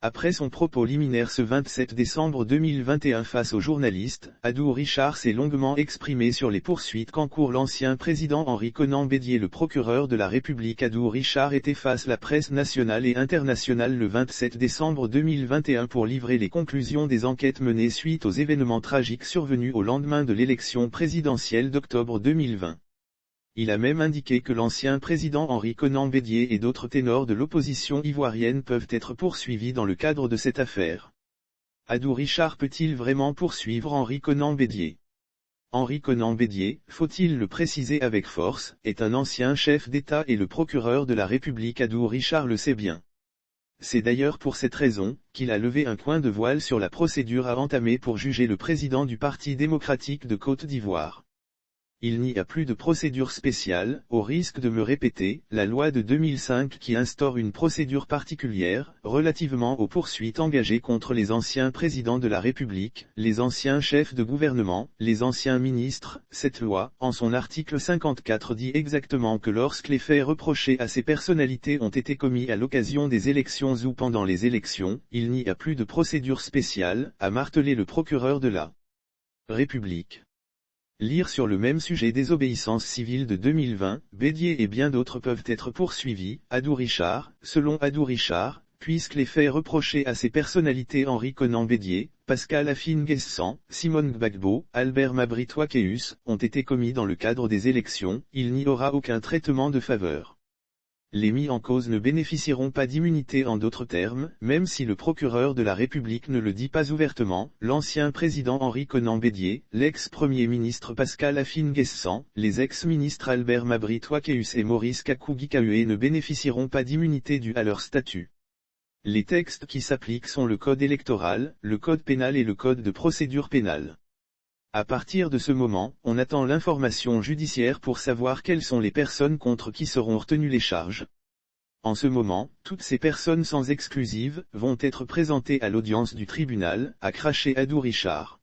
Après son propos liminaire ce 27 décembre 2021 face aux journalistes, Adou Richard s'est longuement exprimé sur les poursuites qu'encourt l'ancien président Henri Konan Bédié. Le procureur de la République Adou Richard était face à la presse nationale et internationale le 27 décembre 2021 pour livrer les conclusions des enquêtes menées suite aux événements tragiques survenus au lendemain de l'élection présidentielle d'octobre 2020. Il a même indiqué que l'ancien président Henri Konan Bédié et d'autres ténors de l'opposition ivoirienne peuvent être poursuivis dans le cadre de cette affaire. Adou Richard peut-il vraiment poursuivre Henri Konan Bédié? Henri Konan Bédié, faut-il le préciser avec force, est un ancien chef d'État et le procureur de la République Adou Richard le sait bien. C'est d'ailleurs pour cette raison qu'il a levé un coin de voile sur la procédure à entamer pour juger le président du Parti démocratique de Côte d'Ivoire. Il n'y a plus de procédure spéciale, au risque de me répéter, la loi de 2005 qui instaure une procédure particulière, relativement aux poursuites engagées contre les anciens présidents de la République, les anciens chefs de gouvernement, les anciens ministres. Cette loi, en son article 54 dit exactement que lorsque les faits reprochés à ces personnalités ont été commis à l'occasion des élections ou pendant les élections, il n'y a plus de procédure spéciale, a martelé le procureur de la République. Lire sur le même sujet désobéissance civile de 2020, Bédié et bien d'autres peuvent être poursuivis, Adou Richard, selon Adou Richard, puisque les faits reprochés à ces personnalités Henri Konan Bédié, Pascal Afine-Guessant, Simone Gbagbo, Albert Mabry Twakeus, ont été commis dans le cadre des élections, il n'y aura aucun traitement de faveur. Les mis en cause ne bénéficieront pas d'immunité. En d'autres termes, même si le procureur de la République ne le dit pas ouvertement, l'ancien président Henri Konan Bédié, l'ex-premier ministre Pascal Afine-Guessant, les ex-ministres Albert Mabry Twakeus et Maurice Kakou-Guikahué ne bénéficieront pas d'immunité due à leur statut. Les textes qui s'appliquent sont le code électoral, le code pénal et le code de procédure pénale. À partir de ce moment, on attend l'information judiciaire pour savoir quelles sont les personnes contre qui seront retenues les charges. En ce moment, toutes ces personnes sans exclusive, vont être présentées à l'audience du tribunal, a craché Adou Richard.